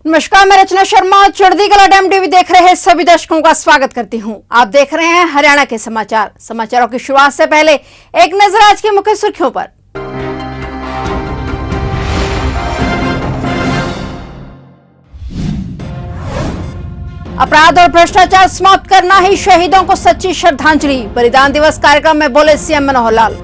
नमस्कार, मैं रचना शर्मा चढ़दी कला टाइम टीवी देख रहे सभी दर्शकों का स्वागत करती हूं। आप देख रहे हैं हरियाणा के समाचार। समाचारों की शुरुआत से पहले एक नजर आज की मुख्य सुर्खियों पर। अपराध और भ्रष्टाचार समाप्त करना ही शहीदों को सच्ची श्रद्धांजलि, बलिदान दिवस कार्यक्रम में बोले सीएम मनोहर लाल।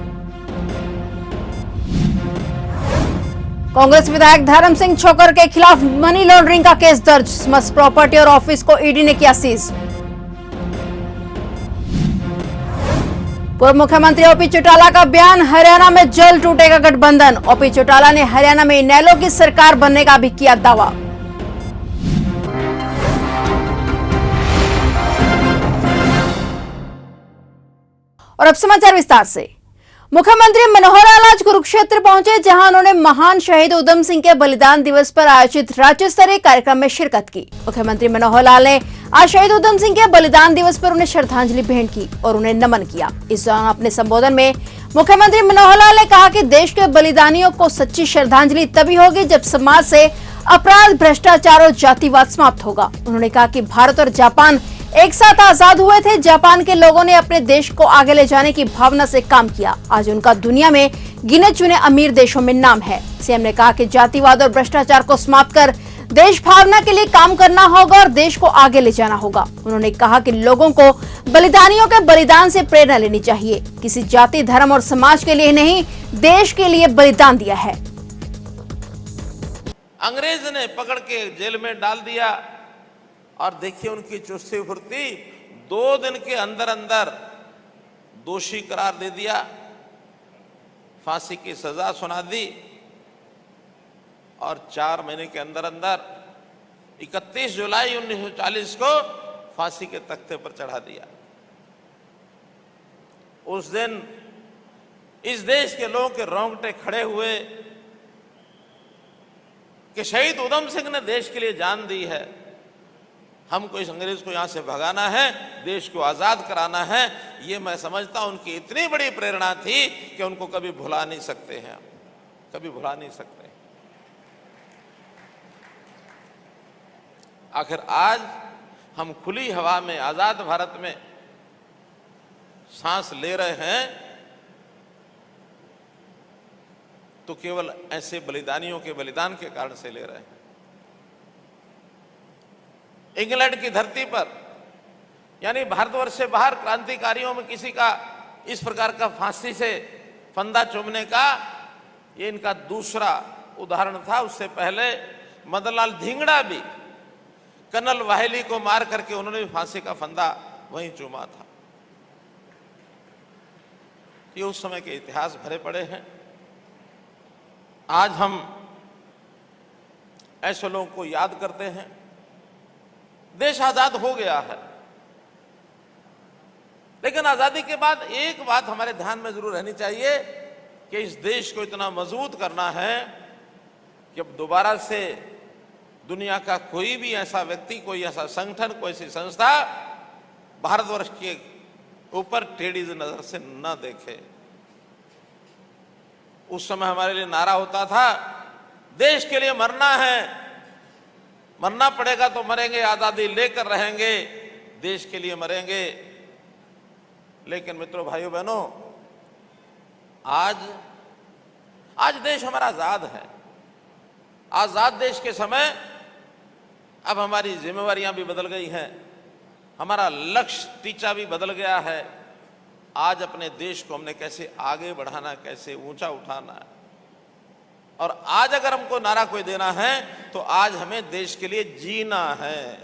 कांग्रेस विधायक धर्म सिंह छोकर के खिलाफ मनी लॉन्ड्रिंग का केस दर्ज, समस्त प्रॉपर्टी और ऑफिस को ईडी ने किया सीज। पूर्व मुख्यमंत्री ओपी चौटाला का बयान, हरियाणा में जल्द टूटेगा गठबंधन। ओपी चौटाला ने हरियाणा में इनेलो की सरकार बनने का भी किया दावा। और अब समाचार विस्तार से। मुख्यमंत्री मनोहर लाल आज कुरुक्षेत्र पहुंचे, जहां उन्होंने महान शहीद उधम सिंह के बलिदान दिवस पर आयोजित राज्य स्तरीय कार्यक्रम में शिरकत की। मुख्यमंत्री मनोहर लाल ने आज शहीद उधम सिंह के बलिदान दिवस पर उन्हें श्रद्धांजलि भेंट की और उन्हें नमन किया। इस दौरान अपने संबोधन में मुख्यमंत्री मनोहर लाल ने कहा कि देश के बलिदानियों को सच्ची श्रद्धांजलि तभी होगी जब समाज से अपराध, भ्रष्टाचार और जातिवाद समाप्त होगा। उन्होंने कहा कि भारत और जापान एक साथ आजाद हुए थे। जापान के लोगों ने अपने देश को आगे ले जाने की भावना से काम किया। आज उनका दुनिया में गिने चुने अमीर देशों में नाम है। सीएम ने कहा कि जातिवाद और भ्रष्टाचार को समाप्त कर देश भावना के लिए काम करना होगा और देश को आगे ले जाना होगा। उन्होंने कहा कि लोगों को बलिदानियों के बलिदान से प्रेरणा लेनी चाहिए। किसी जाति, धर्म और समाज के लिए नहीं, देश के लिए बलिदान दिया है। अंग्रेज ने पकड़ के जेल में डाल दिया और देखिए उनकी चुस्ती फुर्ती, 2 दिन के अंदर अंदर दोषी करार दे दिया, फांसी की सजा सुना दी और 4 महीने के अंदर अंदर 31 जुलाई 1940 को फांसी के तख्ते पर चढ़ा दिया। उस दिन इस देश के लोगों के रोंगटे खड़े हुए कि शहीद उधम सिंह ने देश के लिए जान दी है। हमको इस अंग्रेज को यहां से भगाना है, देश को आजाद कराना है। ये मैं समझता हूं उनकी इतनी बड़ी प्रेरणा थी कि उनको कभी भुला नहीं सकते हैं, कभी भुला नहीं सकते। आखिर आज हम खुली हवा में आजाद भारत में सांस ले रहे हैं तो केवल ऐसे बलिदानियों के बलिदान के कारण से ले रहे हैं। इंग्लैंड की धरती पर यानी भारतवर्ष से बाहर क्रांतिकारियों में किसी का इस प्रकार का फांसी से फंदा चूमने का ये इनका दूसरा उदाहरण था। उससे पहले मदनलाल धिंगड़ा भी कर्नल वाहेली को मार करके उन्होंने भी फांसी का फंदा वहीं चूमा था। ये उस समय के इतिहास भरे पड़े हैं। आज हम ऐसे लोगों को याद करते हैं। देश आजाद हो गया है, लेकिन आजादी के बाद एक बात हमारे ध्यान में जरूर रहनी चाहिए कि इस देश को इतना मजबूत करना है कि अब दोबारा से दुनिया का कोई भी ऐसा व्यक्ति, कोई ऐसा संगठन, कोई ऐसी संस्था भारतवर्ष के ऊपर टेढ़ी नजर से न देखे। उस समय हमारे लिए नारा होता था, देश के लिए मरना है, मरना पड़ेगा तो मरेंगे, आजादी लेकर रहेंगे, देश के लिए मरेंगे। लेकिन मित्रों, भाइयों बहनों, आज देश हमारा आजाद है। आजाद देश के समय अब हमारी जिम्मेवारियां भी बदल गई हैं, हमारा लक्ष्य टीचा भी बदल गया है। आज अपने देश को हमने कैसे आगे बढ़ाना, कैसे ऊंचा उठाना है। और आज अगर हमको नारा कोई देना है तो आज हमें देश के लिए जीना है।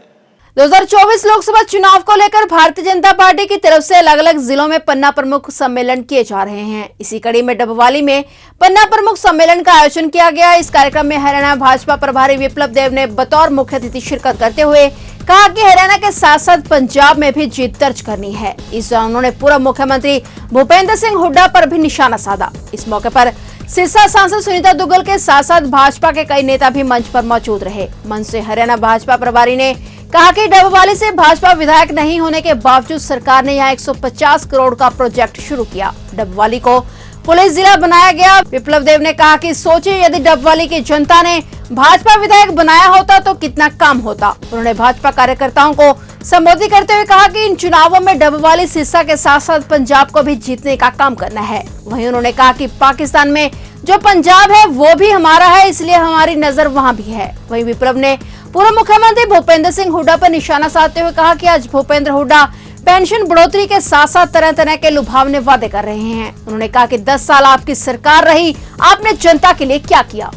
2024 लोकसभा चुनाव को लेकर भारतीय जनता पार्टी की तरफ से अलग अलग जिलों में पन्ना प्रमुख सम्मेलन किए जा रहे हैं। इसी कड़ी में डबवाली में पन्ना प्रमुख सम्मेलन का आयोजन किया गया। इस कार्यक्रम में हरियाणा भाजपा प्रभारी विप्लव देव ने बतौर मुख्य अतिथि शिरकत करते हुए कहा कि हरियाणा के साथ साथ पंजाब में भी जीत दर्ज करनी है। इस दौरान उन्होंने पूर्व मुख्यमंत्री भूपेंद्र सिंह हुड्डा पर भी निशाना साधा। इस मौके पर सिरसा सांसद सुनीता दुग्गल के साथ साथ भाजपा के कई नेता भी मंच पर मौजूद रहे। मंच से हरियाणा भाजपा प्रभारी ने कहा कि डबवाली से भाजपा विधायक नहीं होने के बावजूद सरकार ने यहां 150 करोड़ का प्रोजेक्ट शुरू किया। डबवाली को पुलिस जिला बनाया गया। विप्लव देव ने कहा कि सोचिए यदि डबवाली की जनता ने भाजपा विधायक बनाया होता तो कितना काम होता। उन्होंने भाजपा कार्यकर्ताओं को संबोधित करते हुए कहा कि इन चुनावों में डबवाली सिरसा के साथ साथ पंजाब को भी जीतने का काम करना है। वहीं उन्होंने कहा कि पाकिस्तान में जो पंजाब है वो भी हमारा है, इसलिए हमारी नजर वहां भी है। वहीं विप्लव ने पूर्व मुख्यमंत्री भूपेंद्र सिंह हुड्डा पर निशाना साधते हुए कहा कि आज भूपेंद्र हुड्डा पेंशन बढ़ोतरी के साथ साथ तरह तरह के लुभावने वादे कर रहे हैं। उन्होंने कहा कि 10 साल आपकी सरकार रही, आपने जनता के लिए क्या किया।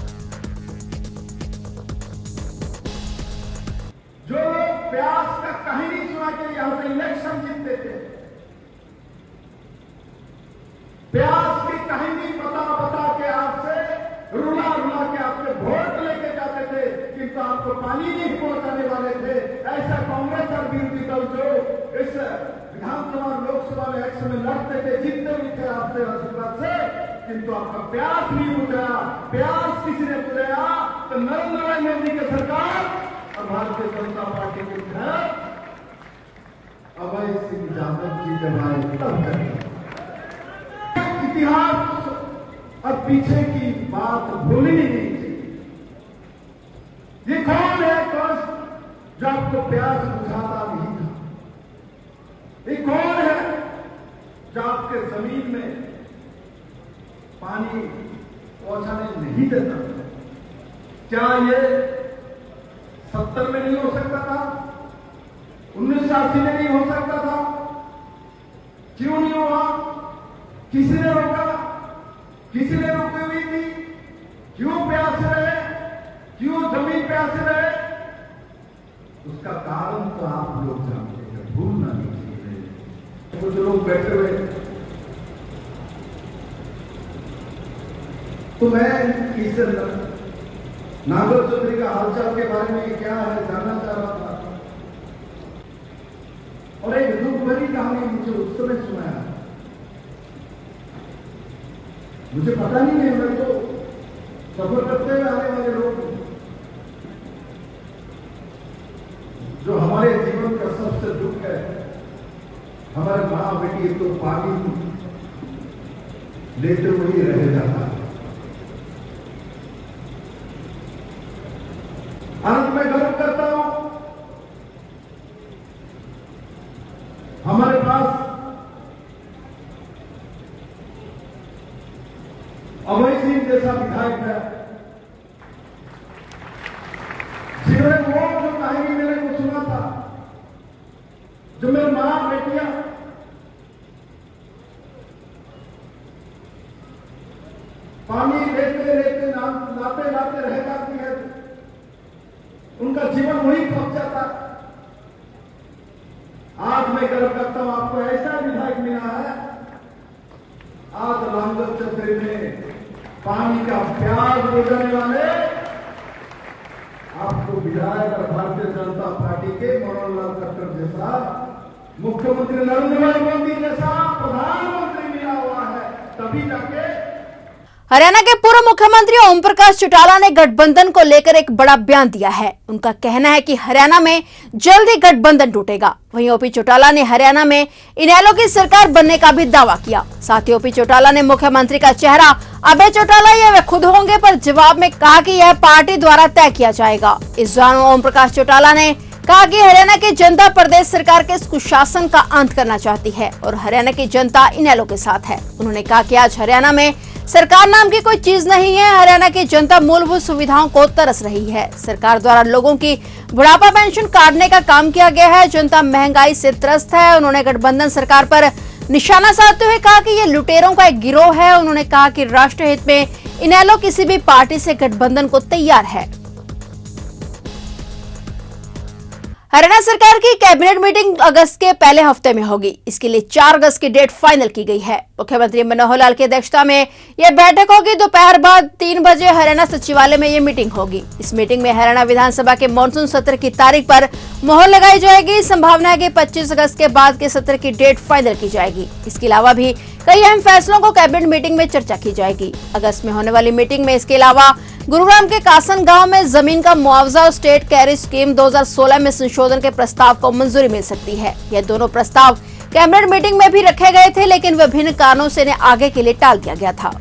जो प्यास का कहीं नहीं सुना के यहां से इलेक्शन जीतते थे, प्यास की कहानी बता के आपसे रुला के आपके वोट लेके जाते थे, किंतु आपको पानी नहीं पहुंचाने वाले थे। ऐसा कांग्रेस और विरोधी दल जो इस विधानसभा लोकसभा में इलेक्शन में लड़ते थे, जीतते भी थे आपसे आशीर्वाद से, किंतु आपका प्यास नहीं बुझाया। प्यास किसी ने बुझाया तो नरेंद्र मोदी की सरकार और भारतीय जनता पार्टी के विधायक अभय सिंह यादव जी जब आए तब करें। इतिहास और पीछे की बात भूलनी नहीं चाहिए। ये कौन है जो आपको प्यास बुझाता नहीं था? ये कौन है जो आपके जमीन में पानी पहुंचाने नहीं देता? क्या ये 70 में नहीं हो सकता था? 1980 में नहीं हो सकता था? क्यों नहीं हुआ? किसी ने रोका? किसी ने रोकी हुई थी? क्यों प्यासे रहे? क्यों जमीन प्यासे रहे? उसका कारण तो आप लोग जानते हैं, भूलना नहीं चाहिए। कुछ लोग बैठे हुए तो मैं किसी नागर चौधरी का हालचाल के बारे में क्या है जानना चाह रहा था, और एक दुख भरी कहानी मुझे उस समय सुनाया। मुझे पता नहीं है, मैं तो सफर करते हुए आने वाले लोग जो हमारे जीवन का सबसे दुख है, हमारे मां बेटी तो पानी लेते हुए ही रह जाता है। अंत में गर्व करता हूं, हमारे पास अभय सिंह जैसा विधायक है, जिन्होंने वो जो कहानी मेरे को सुना था, जो मेरे मां बेटियां पानी लेते लेते लाते लाते रह जाती है, उनका जीवन वही पहुंच जाता। आज मैं गर्व करता हूं, आपको ऐसा विधायक मिला है। आज नागर चौधरी में पानी का प्यास बुझाने वाले आपको विधायक और भारतीय जनता पार्टी के मनोहर लाल खट्टर जैसा, मुख्यमंत्री नरेंद्र मोदी जैसा प्रधानमंत्री मिला हुआ है, तभी जाके। हरियाणा के पूर्व मुख्यमंत्री ओम प्रकाश चौटाला ने गठबंधन को लेकर एक बड़ा बयान दिया है। उनका कहना है कि हरियाणा में जल्द ही गठबंधन टूटेगा। वहीं ओपी चौटाला ने हरियाणा में इनेलो की सरकार बनने का भी दावा किया। साथ ही ओपी चौटाला ने मुख्यमंत्री का चेहरा अभय चौटाला या वे खुद होंगे पर जवाब में कहा कि यह पार्टी द्वारा तय किया जाएगा। इस दौरान ओम प्रकाश चौटाला ने कहा कि हरियाणा की जनता प्रदेश सरकार के कुशासन का अंत करना चाहती है और हरियाणा की जनता इनेलो के साथ है। उन्होंने कहा कि आज हरियाणा में सरकार नाम की कोई चीज नहीं है। हरियाणा की जनता मूलभूत सुविधाओं को तरस रही है। सरकार द्वारा लोगों की बुढ़ापा पेंशन काटने का काम किया गया है। जनता महंगाई से त्रस्त है। उन्होंने गठबंधन सरकार पर निशाना साधते हुए कहा कि ये लुटेरों का एक गिरोह है। उन्होंने कहा कि राष्ट्र हित में इनेलो किसी भी पार्टी से गठबंधन को तैयार है। हरियाणा सरकार की कैबिनेट मीटिंग अगस्त के पहले हफ्ते में होगी। इसके लिए 4 अगस्त की डेट फाइनल की गई है। मुख्यमंत्री मनोहर लाल की अध्यक्षता में यह बैठक होगी। दोपहर बाद 3 बजे हरियाणा सचिवालय में यह मीटिंग होगी। इस मीटिंग में हरियाणा विधानसभा के मॉनसून सत्र की तारीख पर मोहर लगाई जाएगी। संभावना है कि 25 अगस्त के बाद के सत्र की डेट फाइनल की जाएगी। इसके अलावा भी कई अहम फैसलों को कैबिनेट मीटिंग में चर्चा की जाएगी। अगस्त में होने वाली मीटिंग में इसके अलावा गुरुग्राम के कासन गांव में जमीन का मुआवजा और स्टेट कैरी स्कीम 2016 में संशोधन के प्रस्ताव को मंजूरी मिल सकती है। यह दोनों प्रस्ताव कैबिनेट मीटिंग में भी रखे गए थे, लेकिन विभिन्न कारणों से इन्हें आगे के लिए टाल दिया गया था।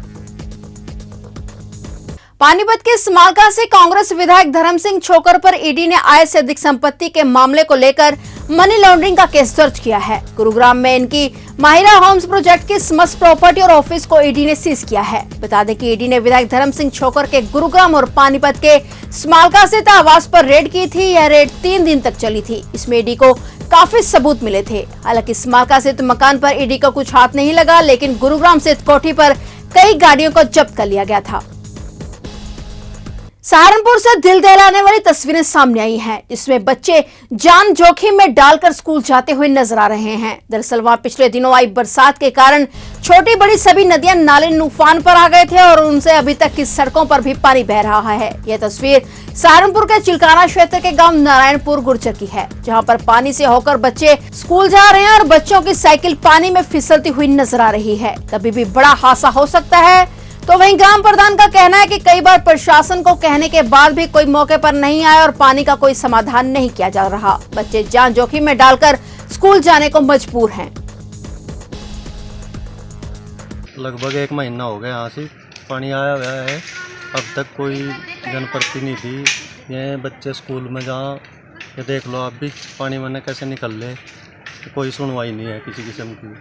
पानीपत के स्मारका से कांग्रेस विधायक धर्म सिंह छोकर पर ईडी ने आय से अधिक संपत्ति के मामले को लेकर मनी लॉन्ड्रिंग का केस दर्ज किया है। गुरुग्राम में इनकी माहिरा होम्स प्रोजेक्ट की समस्त प्रॉपर्टी और ऑफिस को ईडी ने सीज किया है। बता दें कि ईडी ने विधायक धर्म सिंह छोकर के गुरुग्राम और पानीपत के स्मारका स्थित आवास पर रेड की थी। यह रेड 3 दिन तक चली थी। इसमें ईडी को काफी सबूत मिले थे। हालांकि स्मारका स्थित मकान पर ईडी का कुछ हाथ नहीं लगा, लेकिन गुरुग्राम स्थित कोठी पर कई गाड़ियों को जब्त कर लिया गया था। सहारनपुर से दिल दहलाने वाली तस्वीरें सामने आई हैं, जिसमें बच्चे जान जोखिम में डालकर स्कूल जाते हुए नजर आ रहे हैं। दरअसल वहां पिछले दिनों आई बरसात के कारण छोटी बड़ी सभी नदियां नाले उफान पर आ गए थे और उनसे अभी तक की सड़कों पर भी पानी बह रहा है। यह तस्वीर सहारनपुर के चिलकाना क्षेत्र के गांव नारायणपुर गुर्जर की है, जहां पर पानी से होकर बच्चे स्कूल जा रहे हैं और बच्चों की साइकिल पानी में फिसलती हुई नजर आ रही है। कभी भी बड़ा हादसा हो सकता है। तो वहीं ग्राम प्रधान का कहना है कि कई बार प्रशासन को कहने के बाद भी कोई मौके पर नहीं आया और पानी का कोई समाधान नहीं किया जा रहा। बच्चे जान जोखिम में डालकर स्कूल जाने को मजबूर हैं। लगभग 1 महीना हो गया यहाँ से पानी आया हुआ है। अब तक कोई जनप्रतिनिधि ये बच्चे स्कूल में जहाँ ये देख लो, आप भी पानी में कैसे निकल ले, कोई सुनवाई नहीं है किसी किस्म की।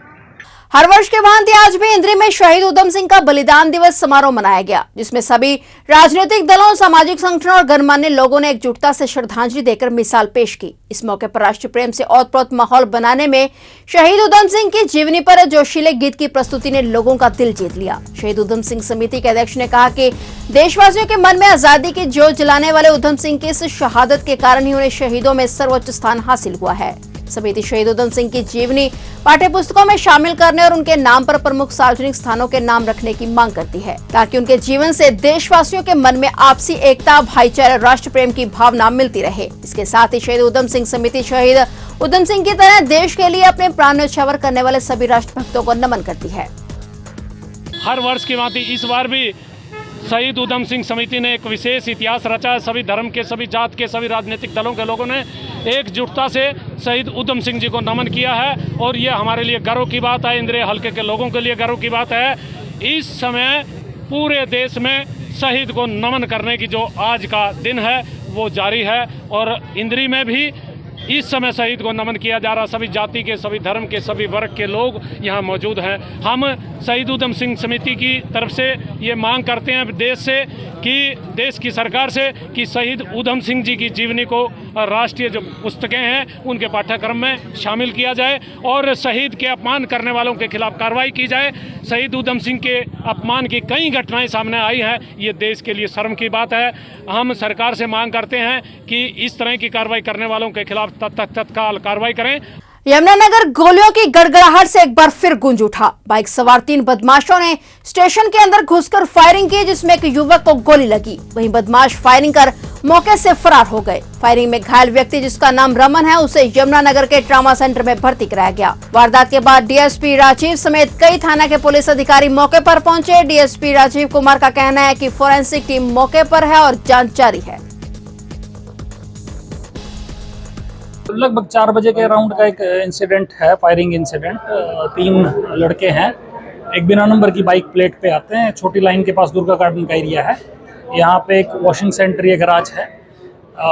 हर वर्ष के भांति आज भी इंद्री में शहीद उधम सिंह का बलिदान दिवस समारोह मनाया गया, जिसमें सभी राजनीतिक दलों, सामाजिक संगठनों और गणमान्य लोगों ने एकजुटता से श्रद्धांजलि देकर मिसाल पेश की। इस मौके पर राष्ट्रीय प्रेम से ओतप्रोत माहौल बनाने में शहीद उधम सिंह की जीवनी पर जोशीले गीत की प्रस्तुति ने लोगों का दिल जीत लिया। शहीद उधम सिंह समिति के अध्यक्ष ने कहा कि देशवासियों के मन में आजादी की ज्योत जलाने वाले उधम सिंह की इस शहादत के कारण ही उन्हें शहीदों में सर्वोच्च स्थान हासिल हुआ है। समिति शहीद उधम सिंह की जीवनी पाठ्य पुस्तकों में शामिल करने और उनके नाम पर प्रमुख सार्वजनिक स्थानों के नाम रखने की मांग करती है, ताकि उनके जीवन से देशवासियों के मन में आपसी एकता, भाईचारा, राष्ट्र प्रेम की भावना मिलती रहे। इसके साथ ही शहीद उधम सिंह समिति शहीद उधम सिंह की तरह देश के लिए अपने प्राण न्यौछावर करने वाले सभी राष्ट्रभक्तों को नमन करती है। हर वर्ष की भांति इस बार भी शहीद उधम सिंह समिति ने एक विशेष इतिहास रचा है। सभी धर्म के, सभी जात के, सभी राजनीतिक दलों के लोगों ने एकजुटता से शहीद उधम सिंह जी को नमन किया है और ये हमारे लिए गर्व की बात है। इंद्रिय हल्के के लोगों के लिए गर्व की बात है। इस समय पूरे देश में शहीद को नमन करने की जो आज का दिन है वो जारी है और इंद्री में भी इस समय शहीद को नमन किया जा रहा। सभी जाति के, सभी धर्म के, सभी वर्ग के लोग यहाँ मौजूद हैं। हम शहीद उधम सिंह समिति की तरफ से ये मांग करते हैं देश की सरकार से कि शहीद उधम सिंह जी की जीवनी को राष्ट्रीय जो पुस्तकें हैं उनके पाठ्यक्रम में शामिल किया जाए और शहीद के अपमान करने वालों के खिलाफ कार्रवाई की जाए। शहीद उधम सिंह के अपमान की कई घटनाएं सामने आई हैं, ये देश के लिए शर्म की बात है। हम सरकार से मांग करते हैं कि इस तरह की कार्रवाई करने वालों के खिलाफ तत्काल कार्रवाई करें। यमुनानगर गोलियों की गड़गड़ाहट से एक बार फिर गूंज उठा। बाइक सवार 3 बदमाशों ने स्टेशन के अंदर घुसकर फायरिंग की, जिसमें एक युवक को गोली लगी। वहीं बदमाश फायरिंग कर मौके से फरार हो गए। फायरिंग में घायल व्यक्ति, जिसका नाम रमन है, उसे यमुनानगर के ट्रॉमा सेंटर में भर्ती कराया गया। वारदात के बाद डीएसपी राजीव समेत कई थाना के पुलिस अधिकारी मौके पर पहुंचे। डीएसपी राजीव कुमार का कहना है कि फोरेंसिक टीम मौके पर है और जांच जारी है। लगभग 4 बजे के अराउंड का एक इंसिडेंट है, फायरिंग इंसिडेंट। 3 लड़के हैं, एक बिना नंबर की बाइक प्लेट पे आते हैं। छोटी लाइन के पास दुर्गा गार्डन का एरिया है, यहाँ पे एक वॉशिंग सेंटर या गराज है,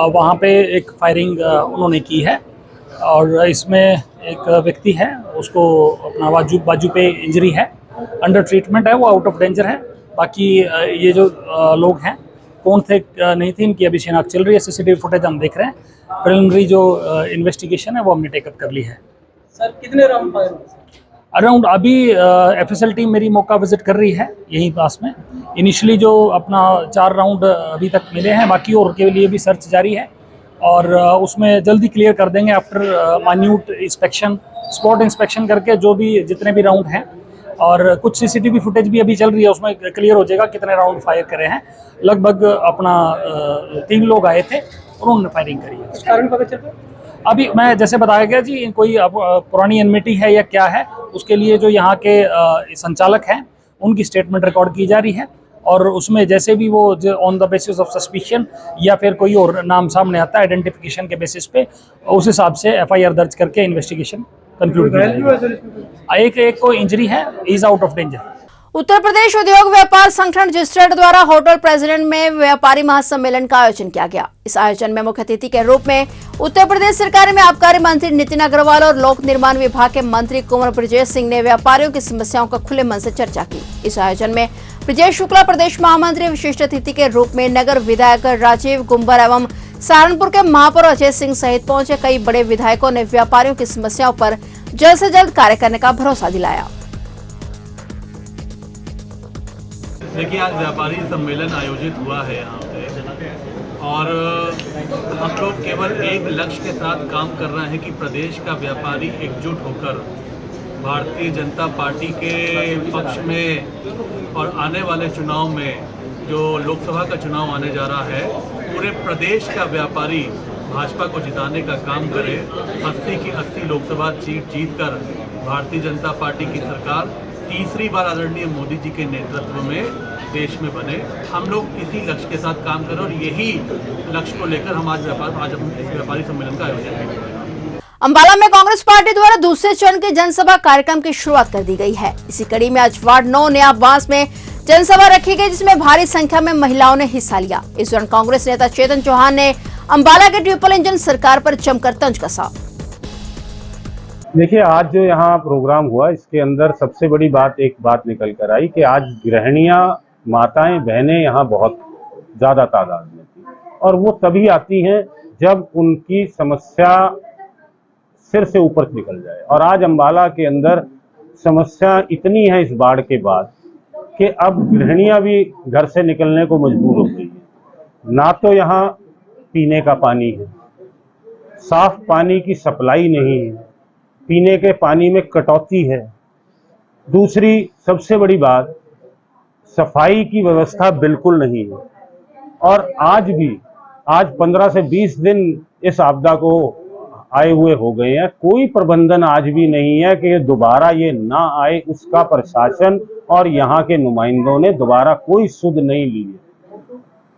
वहाँ पे एक फायरिंग उन्होंने की है और इसमें एक व्यक्ति है, उसको अपना बाजू पे इंजरी है, अंडर ट्रीटमेंट है, वो आउट ऑफ डेंजर है। बाकी ये जो लोग हैं कौन थे नहीं थे, इनकी अभी शिनाख्त चल रही है। सीसीटीवी फुटेज हम देख रहे हैं। प्रिलिमिनरी जो इन्वेस्टिगेशन है वो हमने टेकअप कर ली है। सर कितने राउंड फायर हुए? अराउंड अभी एफएसएल टीम मेरी मौका विजिट कर रही है यहीं पास में। इनिशियली जो अपना 4 राउंड अभी तक मिले हैं, बाकी और के लिए भी सर्च जारी है और उसमें जल्दी क्लियर कर देंगे after minute inspection, spot inspection करके जो भी जितने भी राउंड हैं। और कुछ सीसीटीवी फुटेज भी अभी चल रही है, उसमें क्लियर हो जाएगा कितने राउंड फायर करे हैं। लगभग अपना 3 लोग आए थे और उन्होंने फायरिंग करी है। कारण पता चल रहा? अभी मैं जैसे बताया गया जी, कोई पुरानी एनमिटी है या क्या है, उसके लिए जो यहाँ के संचालक हैं उनकी स्टेटमेंट रिकॉर्ड की जा रही है और उसमें जैसे भी वो on the basis of suspicion या फिर कोई और नाम सामने आता है आइडेंटिफिकेशन के बेसिस पे, उस हिसाब से एफआईआर दर्ज करके इन्वेस्टिगेशन कंक्लूड किया जाएगा। एक को इंजरी है, is out of danger. Uttar Pradesh उद्योग व्यापार संगठन जिस्ट्रेट द्वारा होटल प्रेसिडेंट में व्यापारी महासम्मेलन का आयोजन किया गया। इस आयोजन में मुख्य अतिथि के रूप में उत्तर प्रदेश सरकार में आबकारी मंत्री नितिन अग्रवाल और लोक निर्माण विभाग के मंत्री कुंवर ब्रजेश सिंह ने व्यापारियों की समस्याओं का खुले मन से चर्चा की। इस आयोजन में ब्रजेश शुक्ला प्रदेश महामंत्री विशिष्ट अतिथि के रूप में, नगर विधायक राजीव गुंबर एवं सहारनपुर के महापौर अजय सिंह सहित पहुंचे कई बड़े विधायकों ने व्यापारियों की समस्याओं पर जल्द से जल्द कार्य करने का भरोसा दिलाया। देखिए, आज व्यापारी सम्मेलन आयोजित हुआ है यहाँ पे और हम लोग केवल एक लक्ष्य के साथ काम कर रहे हैं कि प्रदेश का व्यापारी एकजुट होकर भारतीय जनता पार्टी के पक्ष में और आने वाले चुनाव में, जो लोकसभा का चुनाव आने जा रहा है, पूरे प्रदेश का व्यापारी भाजपा को जिताने का काम करे। 80 की 80 लोकसभा सीट जीतकर भारतीय जनता पार्टी की सरकार तीसरी बार आदरणीय मोदी जी के नेतृत्व में देश में बने। हम लोग इसी लक्ष्य के साथ काम करें और यही लक्ष्य को लेकर हम आज हम इस व्यापारी सम्मेलन का आयोजन करेंगे। अंबाला में कांग्रेस पार्टी द्वारा दूसरे चरण के जनसभा कार्यक्रम की शुरुआत कर दी गई है। इसी कड़ी में आज वार्ड 9 नया बांस में जनसभा रखी गई, जिसमें भारी संख्या में महिलाओं ने हिस्सा लिया। इस दौरान कांग्रेस नेता चेतन चौहान ने अंबाला के ट्रिपल इंजन सरकार पर जमकर तंज कसा। देखिए, आज जो यहाँ प्रोग्राम हुआ, इसके अंदर सबसे बड़ी बात एक बात निकल कर आई कि आज गृहिणियां, माताएं, बहनें यहाँ बहुत ज़्यादा तादाद में थी और वो तभी आती हैं जब उनकी समस्या सिर से ऊपर निकल जाए। और आज अंबाला के अंदर समस्या इतनी है इस बाढ़ के बाद कि अब गृहिणियां भी घर से निकलने को मजबूर हो गई हैं। ना तो यहाँ पीने का पानी है, साफ पानी की सप्लाई नहीं है, पीने के पानी में कटौती है। दूसरी सबसे बड़ी बात, सफाई की व्यवस्था बिल्कुल नहीं है। और आज 15 से 20 दिन इस आपदा को आए हुए हो गए हैं, कोई प्रबंधन आज भी नहीं है कि दोबारा ये ना आए। उसका प्रशासन और यहाँ के नुमाइंदों ने दोबारा कोई सुध नहीं ली है।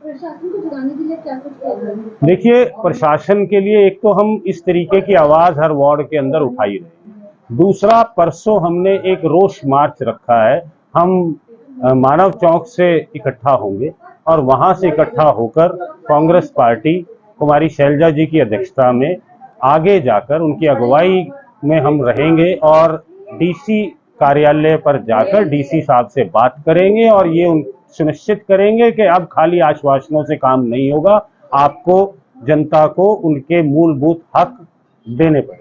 प्रशासन को जुटाने के लिए क्या कुछ कर रहे हैं? देखिए, प्रशासन के लिए एक तो हम इस तरीके की आवाज हर वार्ड के अंदर उठाई रहे हैं। दूसरा, परसों हमने एक रोष मार्च रखा है। हम मानव चौक से इकट्ठा होंगे और वहां से इकट्ठा होकर कांग्रेस पार्टी कुमारी शैलजा जी की अध्यक्षता में आगे जाकर उनकी अगुवाई में हम रहेंगे और डीसी कार्यालय पर जाकर डीसी साहब से बात करेंगे और ये सुनिश्चित करेंगे कि अब खाली आश्वासनों से काम नहीं होगा, आपको जनता को उनके मूलभूत हक देने पड़ेंगे।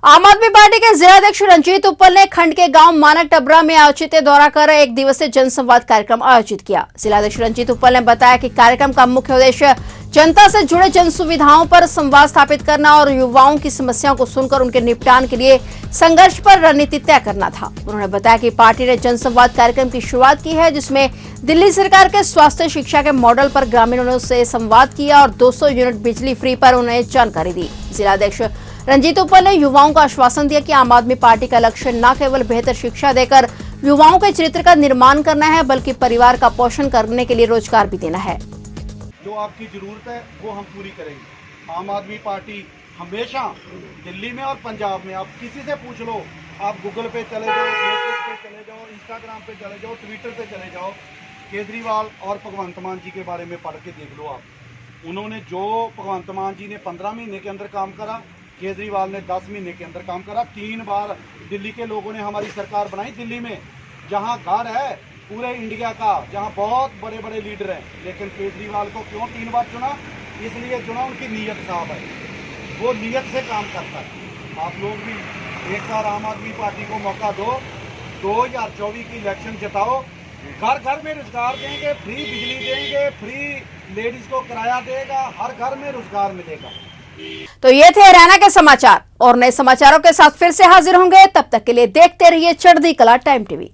आम आदमी पार्टी के जिलाध्यक्ष रंजीत उप्पल ने खंड के गांव मानक टबरा में औचित्य दौरा कर एक दिवसीय जनसंवाद कार्यक्रम आयोजित किया। जिलाध्यक्ष रंजीत उप्पल ने बताया कि कार्यक्रम का मुख्य उद्देश्य जनता से जुड़े जन सुविधाओं पर संवाद स्थापित करना और युवाओं की समस्याओं को सुनकर उनके निपटान के लिए संघर्ष पर रणनीति तय करना था। उन्होंने बताया कि पार्टी ने जनसंवाद कार्यक्रम की शुरुआत की है, जिसमें दिल्ली सरकार के स्वास्थ्य शिक्षा के मॉडल पर ग्रामीणों से संवाद किया और 200 यूनिट बिजली फ्री पर उन्हें जानकारी दी। जिलाध्यक्ष रंजीत उप्पल ने युवाओं को आश्वासन दिया कि आम आदमी पार्टी का लक्ष्य न केवल बेहतर शिक्षा देकर युवाओं के चरित्र का निर्माण करना है, बल्कि परिवार का पोषण करने के लिए रोजगार भी देना है। जो आपकी जरूरत है वो हम पूरी करेंगे। आम आदमी पार्टी हमेशा दिल्ली में और पंजाब में, आप किसी से पूछ लो, आप गूगल पे चले जाओ, फेसबुक पे चले जाओ, इंस्टाग्राम पे चले जाओ, ट्विटर पे चले जाओ, केजरीवाल और भगवंत मान जी के बारे में पढ़ के देख लो आप। उन्होंने जो भगवंत मान जी ने 15 महीने के अंदर काम करा, केजरीवाल ने 10 महीने के अंदर काम करा। 3 बार दिल्ली के लोगों ने हमारी सरकार बनाई, दिल्ली में जहां घर है पूरे इंडिया का, जहां बहुत बड़े बड़े लीडर हैं। लेकिन केजरीवाल को क्यों 3 बार चुना? इसलिए चुना उनकी नीयत साफ है, वो नीयत से काम करता है। आप लोग भी एक बार आम आदमी पार्टी को मौका दो, 2024 की इलेक्शन जिताओ, घर घर में रोजगार देंगे, फ्री बिजली देंगे, फ्री लेडीज को किराया देगा, हर घर में रोजगार मिलेगा। तो ये थे हरियाणा के समाचार और नए समाचारों के साथ फिर से हाजिर होंगे। तब तक के लिए देखते रहिए चढ़ती कला टाइम टीवी।